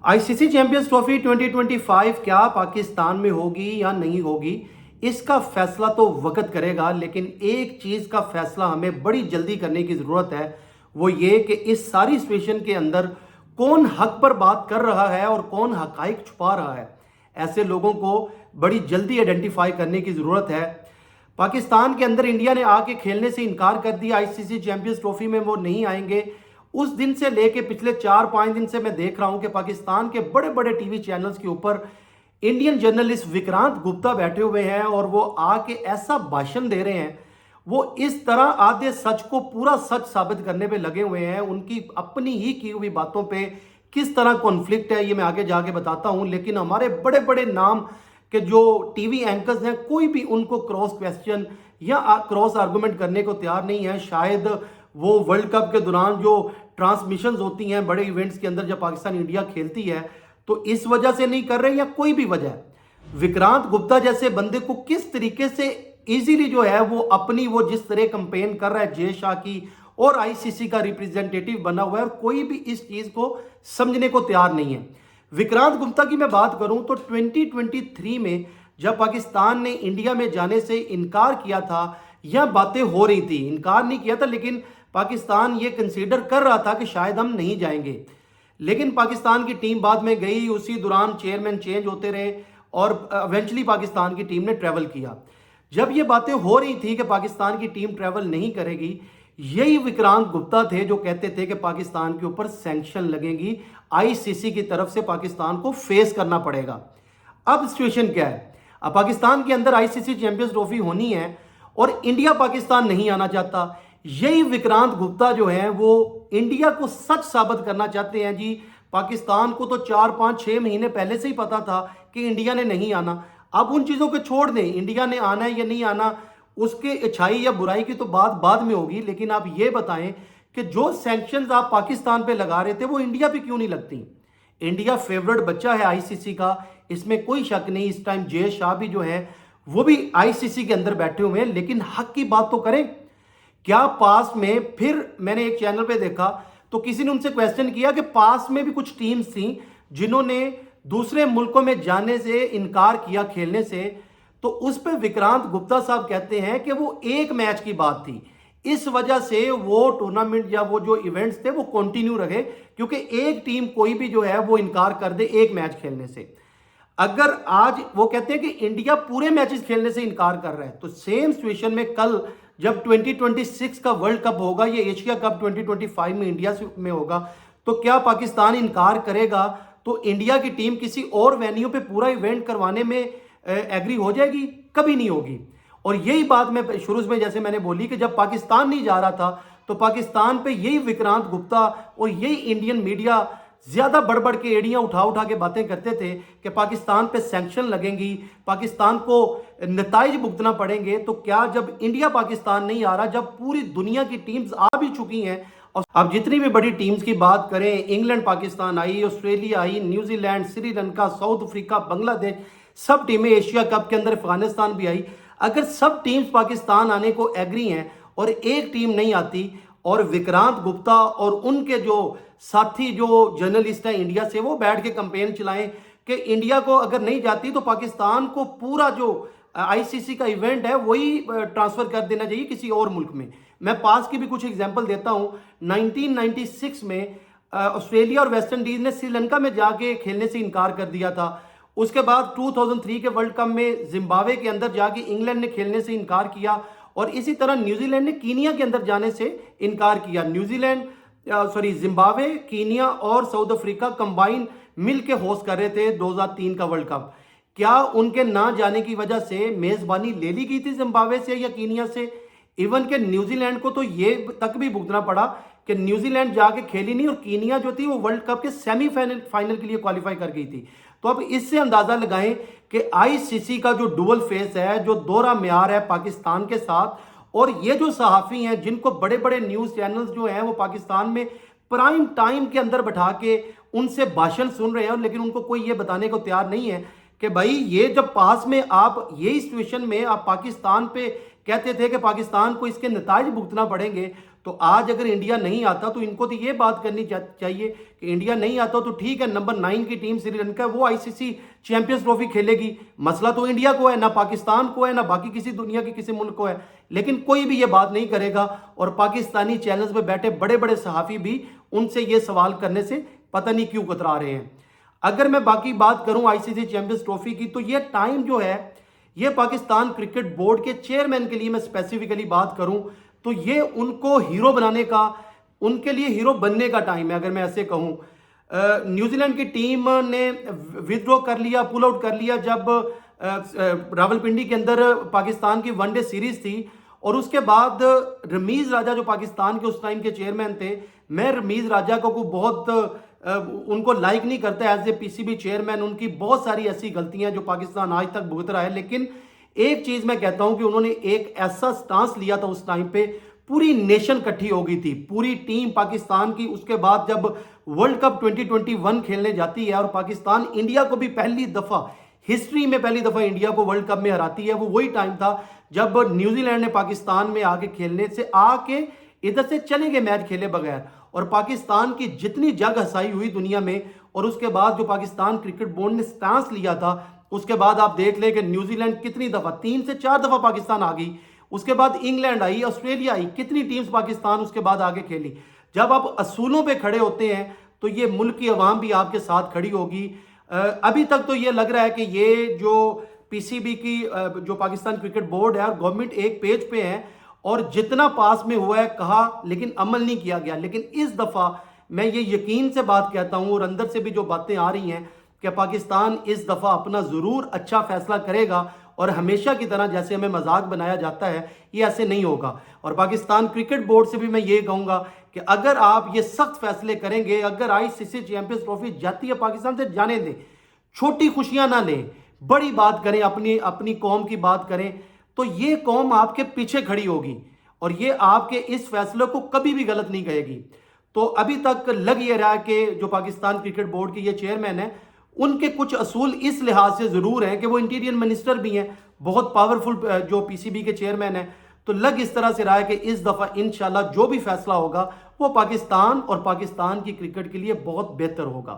ICC champions trophy 2025 क्या पाकिस्तान में होगी या नहीं होगी, इसका फैसला तो वक्त करेगा। लेकिन एक चीज का फैसला हमें बड़ी जल्दी करने की जरूरत है, वो ये कि इस सारी सिचुएशन के अंदर कौन हक पर बात कर रहा है और कौन हकाइक छुपा रहा है। ऐसे लोगों को बड़ी जल्दी आइडेंटिफाई करने की जरूरत है। पाकिस्तान के अंदर इंडिया ने आके खेलने से इनकार कर दिया, आईसीसी चैंपियंस ट्रॉफी में वो नहीं आएंगे। उस दिन से लेके पिछले 4-5 दिन से मैं देख रहा हूं कि पाकिस्तान के बड़े बड़े टीवी चैनल्स के ऊपर इंडियन जर्नलिस्ट विक्रांत गुप्ता बैठे हुए हैं और वो आके ऐसा भाषण दे रहे हैं, वो इस तरह आधे सच को पूरा सच साबित करने पे लगे हुए हैं। उनकी अपनी ही की हुई बातों पे किस तरह कॉन्फ्लिक्ट है ये मैं आगे जाके बताता हूं। लेकिन हमारे बड़े बड़े नाम के जो टीवी एंकर्स हैं, कोई भी उनको क्रॉस क्वेश्चन या क्रॉस आर्गुमेंट करने को तैयार नहीं है। शायद वो वर्ल्ड कप के दौरान जो ट्रांसमिशंस होती हैं बड़े इवेंट्स के अंदर जब पाकिस्तान इंडिया खेलती है, तो इस वजह से नहीं कर रहे या कोई भी वजह। विक्रांत गुप्ता जैसे बंदे को किस तरीके से इजीली जो है वो अपनी वो जिस तरह कंपेन कर रहा है जय शाह की और आईसीसी का रिप्रेजेंटेटिव बना हुआ है, और कोई भी इस चीज को समझने को तैयार नहीं है। विक्रांत गुप्ता की मैं बात करूं तो 2023 में जब पाकिस्तान ने इंडिया में जाने से इनकार किया था, यह बातें हो रही थी, इनकार नहीं किया था लेकिन पाकिस्तान ये कंसीडर कर रहा था कि शायद हम नहीं जाएंगे। लेकिन पाकिस्तान की टीम बाद में गई, उसी दौरान चेयरमैन चेंज होते रहे और इवेंचुअली पाकिस्तान की टीम ने ट्रैवल किया। जब ये बातें हो रही थी कि पाकिस्तान की टीम ट्रैवल नहीं करेगी, यही विक्रांत गुप्ता थे जो कहते थे कि पाकिस्तान के ऊपर सैंक्शन लगेंगी, आईसीसी की तरफ से पाकिस्तान को फेस करना पड़ेगा। अब सिचुएशन क्या है? अब पाकिस्तान के अंदर आईसीसी चैंपियंस ट्रॉफी होनी है और इंडिया पाकिस्तान नहीं आना चाहता। यही विक्रांत गुप्ता जो है वो इंडिया को सच साबित करना चाहते हैं। जी, पाकिस्तान को तो 4-5-6 महीने पहले से ही पता था कि इंडिया ने नहीं आना। अब उन चीजों को छोड़ दें, इंडिया ने आना है या नहीं आना, उसके अच्छाई या बुराई की तो बात बाद में होगी। लेकिन आप ये बताएं कि जो सैंक्शंस आप पाकिस्तान पे लगा रहे थे वो इंडिया पे क्यों नहीं लगती? इंडिया फेवरेट बच्चा है आईसीसी का, इसमें कोई शक नहीं। इस टाइम जय शाह भी जो है वो भी आईसीसी के अंदर बैठे हुए हैं, लेकिन हक की बात तो करें। क्या पास में, फिर मैंने एक चैनल पे देखा तो किसी ने उनसे क्वेश्चन किया कि पास में भी कुछ टीम्स थी जिन्होंने दूसरे मुल्कों में जाने से इनकार किया खेलने से, तो उस पर विक्रांत गुप्ता साहब कहते हैं कि वो एक मैच की बात थी, इस वजह से वो टूर्नामेंट या वो जो इवेंट्स थे वो कंटिन्यू रहे, क्योंकि एक टीम कोई भी जो है वो इनकार कर दे एक मैच खेलने से। अगर आज वो कहते हैं कि इंडिया पूरे मैचेस खेलने से इनकार कर रहा है, तो सेम सिचुएशन में कल जब 2026 का वर्ल्ड कप होगा, ये एशिया कप 2025 में इंडिया में होगा, तो क्या पाकिस्तान इनकार करेगा तो इंडिया की टीम किसी और वेन्यू पे पूरा इवेंट करवाने में एग्री हो जाएगी? कभी नहीं होगी। और यही बात मैं शुरू में जैसे मैंने बोली कि जब पाकिस्तान नहीं जा रहा था तो पाकिस्तान पे यही विक्रांत गुप्ता और यही इंडियन मीडिया ज्यादा बढ़ बढ़ के एड़ियां उठा उठा के बातें करते थे कि पाकिस्तान पे सैंक्शन लगेंगी, पाकिस्तान को नताइज भुगतना पड़ेंगे। तो क्या जब इंडिया पाकिस्तान नहीं आ रहा, जब पूरी दुनिया की टीम्स आ भी चुकी हैं, और अब जितनी भी बड़ी टीम्स की बात करें, इंग्लैंड पाकिस्तान आई, ऑस्ट्रेलिया आई, New Zealand, Sri Lanka, South Africa, Bangladesh, सब टीमें एशिया कप के अंदर अफगानिस्तान भी आई, अगर सब टीम्स पाकिस्तान आने को एग्री हैं और एक टीम नहीं आती, और विक्रांत गुप्ता और उनके जो साथी जो जर्नलिस्ट हैं इंडिया से, वो बैठ के कंपेन चलाएं कि इंडिया को अगर नहीं जाती तो पाकिस्तान को पूरा जो आईसीसी का इवेंट है वही ट्रांसफर कर देना चाहिए किसी और मुल्क में। मैं पास की भी कुछ एग्जांपल देता हूं। 1996 में ऑस्ट्रेलिया और वेस्ट इंडीज ने श्रीलंका में जाके खेलने से इनकार कर दिया था। उसके बाद 2003 के वर्ल्ड कप में जिम्बाब्वे के अंदर जाके इंग्लैंड ने खेलने से इनकार किया, और इसी तरह न्यूजीलैंड ने कीनिया के अंदर जाने से इनकार किया। जिम्बाब्वे, कीनिया और साउथ अफ्रीका कंबाइन मिल के होस्ट कर रहे थे 2003 का वर्ल्ड कप। क्या उनके ना जाने की वजह से मेजबानी ले ली गई थी जिम्बाब्वे से या कीनिया से? इवन के न्यूजीलैंड को तो ये तक भी भुगतना पड़ा कि न्यूजीलैंड जाके खेली नहीं, और कीनिया जो थी वो वर्ल्ड कप के सेमीफाइनल के लिए क्वालिफाई कर गई थी। तो अब इससे अंदाजा लगाएं कि आईसीसी का जो डुअल फेस है, जो दोहरा म्यार है पाकिस्तान के साथ, और ये जो सहाफी हैं जिनको बड़े बड़े न्यूज चैनल्स जो हैं वो पाकिस्तान में प्राइम टाइम के अंदर बैठा के उनसे भाषण सुन रहे हैं, लेकिन उनको कोई ये बताने को तैयार नहीं है कि भाई ये जब पास में आप यही सिचुएशन में आप पाकिस्तान पे कहते थे कि पाकिस्तान को इसके नताइज भुगतना पड़ेंगे, तो आज अगर इंडिया नहीं आता तो इनको तो ये बात करनी चाहिए कि इंडिया नहीं आता तो ठीक है, नंबर 9 की टीम श्रीलंका वो आईसीसी चैंपियंस ट्रॉफी खेलेगी। मसला तो इंडिया को है, ना पाकिस्तान को है, ना बाकी किसी दुनिया के किसी मुल्क को है। लेकिन कोई भी ये बात नहीं करेगा और पाकिस्तानी चैनल्स पे बैठे बड़े बड़े सहाफ़ी भी उनसे ये सवाल करने से पता नहीं क्यों कतरा रहे हैं। अगर मैं बाकी बात करूं आईसीसी चैंपियंस ट्रॉफी की, तो ये टाइम जो है ये पाकिस्तान क्रिकेट बोर्ड के चेयरमैन के लिए मैं स्पेसिफिकली बात करूं तो ये उनको हीरो बनाने का, उनके लिए हीरो बनने का टाइम है। अगर मैं ऐसे कहूं, न्यूजीलैंड की टीम ने विथड्रॉ कर लिया, पुल आउट कर लिया जब रावलपिंडी के अंदर पाकिस्तान की वनडे सीरीज थी। और उसके बाद रमीज राजा जो पाकिस्तान के उस टाइम के चेयरमैन थे, मैं रमीज राजा को बहुत उनको लाइक नहीं करता एज ए पीसीबी चेयरमैन। उनकी बहुत सारी ऐसी गलतियां जो पाकिस्तान आज तक भुगत रहा है, लेकिन एक चीज मैं कहता हूं कि उन्होंने एक ऐसा स्टांस लिया था उस टाइम पे, पूरी नेशन इकट्ठी हो गई थी, पूरी टीम पाकिस्तान की। उसके बाद जब वर्ल्ड कप 2021 खेलने जाती है और पाकिस्तान इंडिया को भी पहली दफा हिस्ट्री में पहली दफा इंडिया को वर्ल्ड कप में हराती है, वो वही टाइम था जब न्यूजीलैंड ने पाकिस्तान में आके खेलने से आके इधर से चले गए मैच खेले बगैर, और पाकिस्तान की जितनी जग हंसाई हुई दुनिया में। और उसके बाद जो पाकिस्तान क्रिकेट बोर्ड ने स्टांस लिया था, उसके बाद आप देख लें कि न्यूजीलैंड कितनी दफा, 3 से 4 दफा पाकिस्तान आ गई। उसके बाद इंग्लैंड आई, ऑस्ट्रेलिया आई, कितनी टीम्स पाकिस्तान उसके बाद आगे खेली। जब आप असूलों पे खड़े होते हैं तो ये मुल्क की आवाम भी आपके साथ खड़ी होगी। अभी तक तो ये लग रहा है कि ये जो पीसीबी की जो पाकिस्तान क्रिकेट बोर्ड है और गवर्नमेंट एक पेज पे है और जितना पास में हुआ है कहा, लेकिन अमल नहीं किया गया। लेकिन इस दफा मैं ये यकीन से बात कहता हूं और अंदर से भी जो बातें आ रही हैं कि पाकिस्तान इस दफा अपना जरूर अच्छा फैसला करेगा और हमेशा की तरह जैसे हमें मजाक बनाया जाता है ये ऐसे नहीं होगा। और पाकिस्तान क्रिकेट बोर्ड से भी मैं ये कहूंगा कि अगर आप ये सख्त फैसले करेंगे, अगर आईसीसी चैंपियंस ट्रॉफी जाती है पाकिस्तान से जाने दें, छोटी खुशियां ना लें, बड़ी बात करें, अपनी अपनी कौम की बात करें, तो ये कौम आपके पीछे खड़ी होगी और ये आपके इस फैसले को कभी भी गलत नहीं कहेगी। तो अभी तक लग ये रहा है कि जो पाकिस्तान क्रिकेट बोर्ड के ये चेयरमैन है, उनके कुछ असूल इस लिहाज से जरूर हैं कि वो इंटीरियर मिनिस्टर भी हैं, बहुत पावरफुल जो पीसीबी के चेयरमैन हैं। तो लग इस तरह से रहा है कि इस दफा इंशाल्लाह जो भी फैसला होगा वो पाकिस्तान और पाकिस्तान की क्रिकेट के लिए बहुत बेहतर होगा।